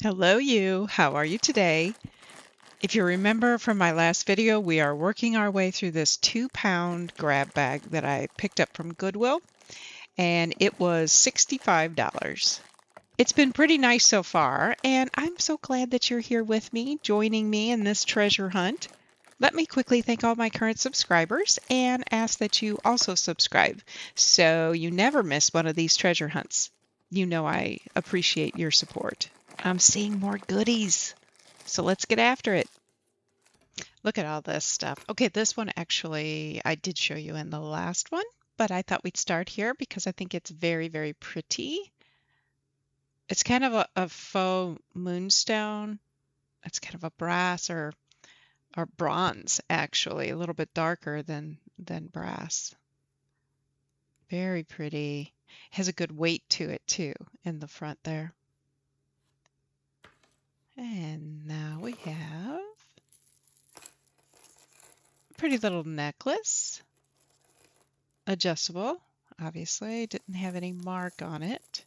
Hello you, how are you today? If you remember from my last video, we are working our way through this 2-pound grab bag that I picked up from Goodwill, and it was $65. It's been pretty nice so far, and I'm so glad that you're here with me, joining me in this treasure hunt. Let me quickly thank all my current subscribers and ask that you also subscribe so you never miss one of these treasure hunts. You know I appreciate your support. I'm seeing more goodies. So let's get after it. Look at all this stuff. Okay, this one actually I did show you in the last one, but I thought we'd start here because I think it's very, very pretty. It's kind of a faux moonstone. It's kind of a brass or bronze, actually, a little bit darker than brass. Very pretty. Has a good weight to it too in the front there. And now we have a pretty little necklace. Adjustable, obviously. Didn't have any mark on it.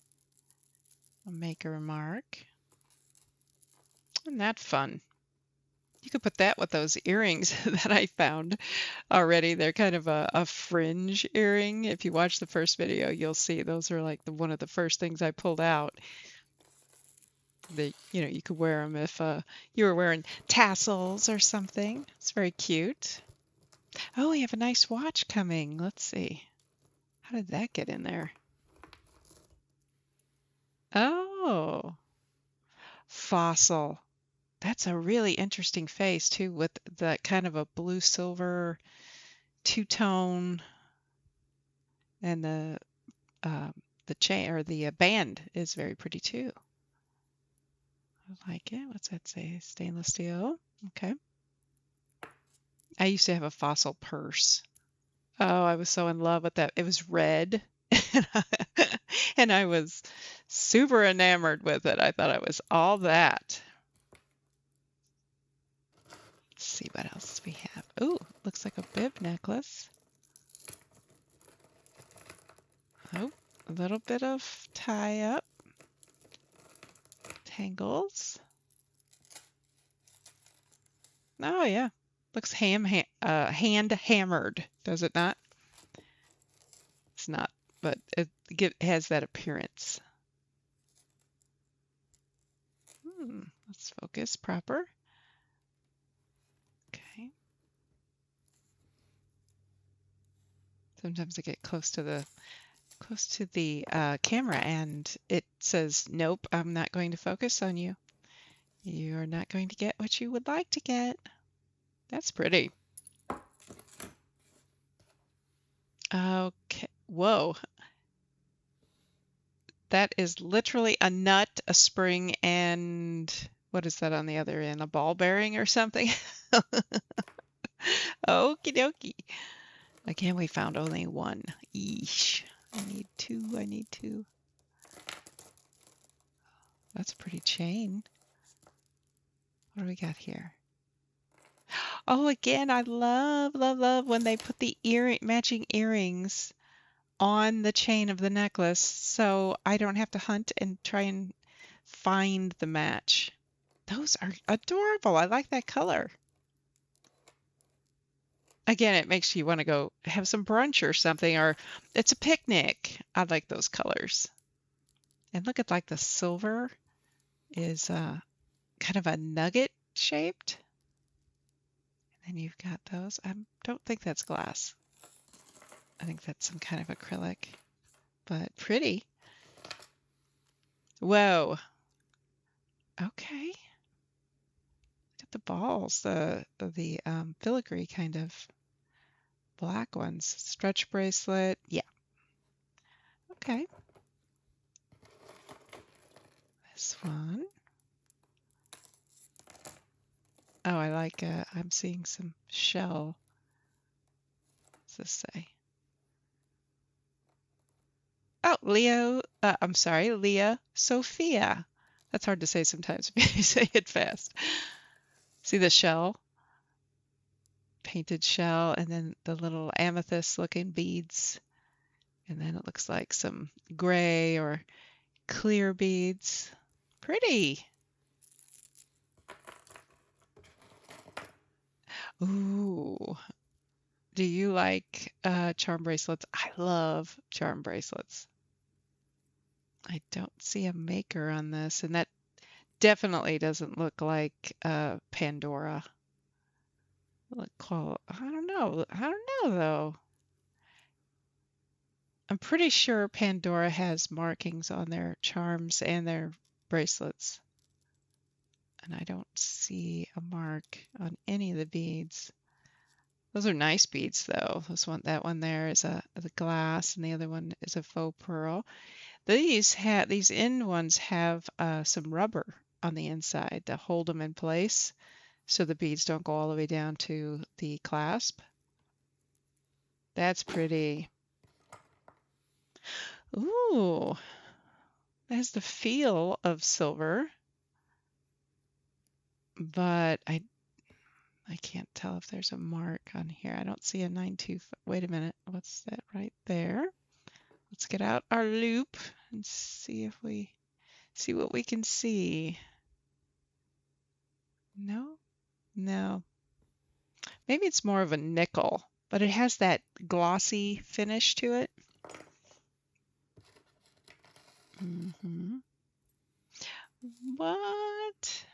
A maker mark. Isn't that fun? You could put that with those earrings that I found already. They're kind of a fringe earring. If you watch the first video, you'll see those are like one of the first things I pulled out. You could wear them if you were wearing tassels or something. It's very cute. Oh, we have a nice watch coming. Let's see. How did that get in there? Oh, fossil. That's a really interesting face too, with that kind of a blue silver two-tone, and the chain or the band is very pretty too. I like it. What's that say? Stainless steel. Okay. I used to have a fossil purse. Oh, I was so in love with that. It was red. And I was super enamored with it. I thought it was all that. Let's see what else we have. Oh, looks like a bib necklace. Oh, a little bit of tie up. Tangles. Oh yeah, looks hand hammered, does it not? It's not, but it has that appearance. Let's focus proper. Okay. Sometimes I get close to the camera and it says, nope, I'm not going to focus on you. You are not going to get what you would like to get. That's pretty. Okay. Whoa. That is literally a nut, a spring, and what is that on the other end? A ball bearing or something? Okie dokie. Again, we found only one. Eesh. I need two. That's a pretty chain. What do we got here? Oh, again, I love, love, love when they put the matching earrings on the chain of the necklace, so I don't have to hunt and try and find the match. Those are adorable. I like that color. Again, it makes you want to go have some brunch or something, or it's a picnic. I like those colors. And look at like the silver is kind of a nugget shaped. And then you've got those. I don't think that's glass. I think that's some kind of acrylic, but pretty. Whoa. Okay. Look at the balls, the filigree kind of black ones. Stretch bracelet. Yeah. Okay. This one. Oh, I like I'm seeing some shell. What's this say? Oh, Leah Sophia. That's hard to say sometimes if you say it fast. See the shell? Painted shell, and then the little amethyst looking beads. And then it looks like some gray or clear beads. Pretty. Ooh. Do you like charm bracelets? I love charm bracelets. I don't see a maker on this, and that definitely doesn't look like Pandora. I don't know. I don't know though. I'm pretty sure Pandora has markings on their charms and their bracelets. And I don't see a mark on any of the beads. Those are nice beads though. That one there is a glass, and the other one is a faux pearl. These end ones have some rubber on the inside to hold them in place so the beads don't go all the way down to the clasp. That's pretty. Ooh, it has the feel of silver, but I can't tell if there's a mark on here. I don't see a 9-2. Wait a minute. What's that right there? Let's get out our loop and see if we see what we can see. No? No. Maybe it's more of a nickel, but it has that glossy finish to it. What?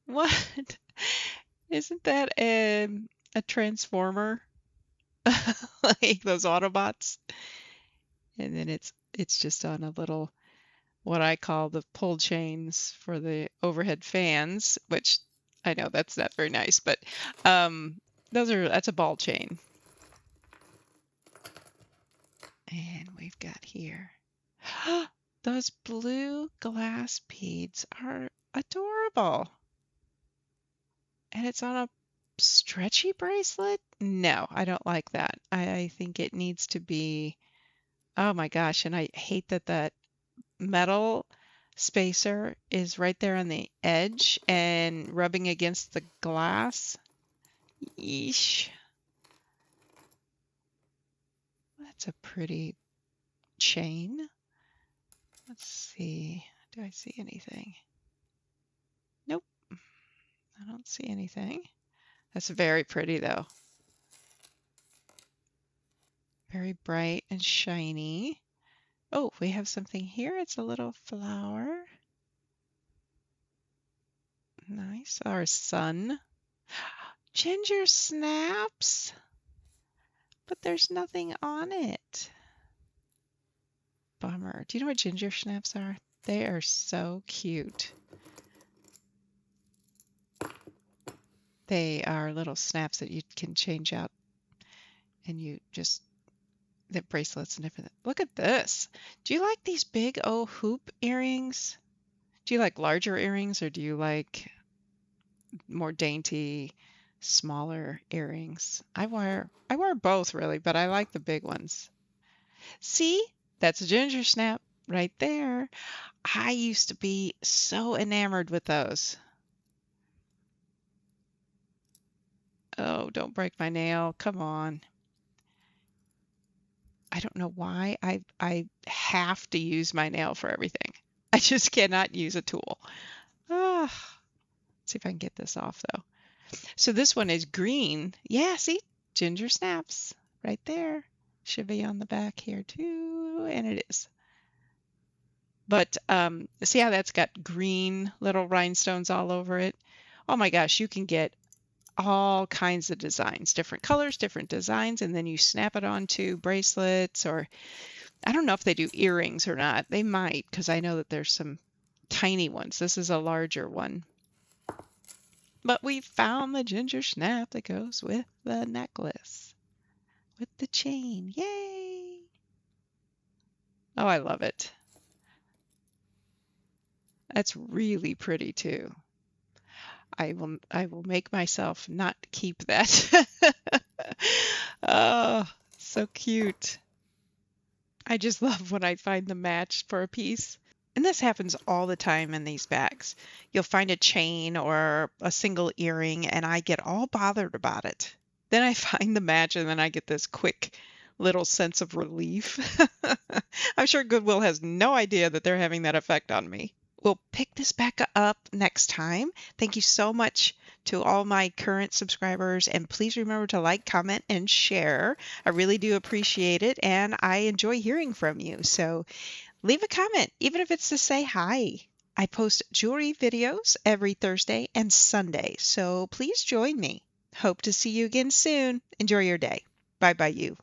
What? Isn't that a transformer? Like those Autobots? And then it's just on a little, what I call the pull chains for the overhead fans, which I know that's not very nice, but that's a ball chain. And we've got here, those blue glass beads are adorable. And it's on a stretchy bracelet? No, I don't like that. I think it needs to be, oh my gosh, and I hate that metal spacer is right there on the edge and rubbing against the glass. Yeesh. That's a pretty chain. Let's see. Do I see anything? Nope. I don't see anything. That's very pretty though. Very bright and shiny. Oh, we have something here. It's a little flower. Nice. Our sun. Ginger snaps. But there's nothing on it. Bummer. Do you know what ginger snaps are? They are so cute. They are little snaps that you can change out, and you just, the bracelets and everything. Look at this. Do you like these big hoop earrings? Do you like larger earrings, or do you like more dainty, smaller earrings? I wear both really, but I like the big ones. See? That's a ginger snap right there. I used to be so enamored with those. Oh, don't break my nail. Come on. I don't know why I have to use my nail for everything. I just cannot use a tool. Let's see if I can get this off though. So this one is green. Yeah, see? Ginger snaps right there. Should be on the back here too, and it is. But see how that's got green little rhinestones all over it? Oh my gosh, you can get all kinds of designs, different colors, different designs, and then you snap it onto bracelets, or I don't know if they do earrings or not. They might, because I know that there's some tiny ones. This is a larger one. But we found the ginger snap that goes with the necklace, with the chain. Yay! Oh, I love it. That's really pretty too. I will make myself not keep that. Oh, so cute. I just love when I find the match for a piece. And this happens all the time in these bags. You'll find a chain or a single earring, and I get all bothered about it. Then I find the match, and then I get this quick little sense of relief. I'm sure Goodwill has no idea that they're having that effect on me. We'll pick this back up next time. Thank you so much to all my current subscribers, and please remember to like, comment, and share. I really do appreciate it, and I enjoy hearing from you. So leave a comment, even if it's to say hi. I post jewelry videos every Thursday and Sunday, so please join me. Hope to see you again soon. Enjoy your day. Bye bye, you.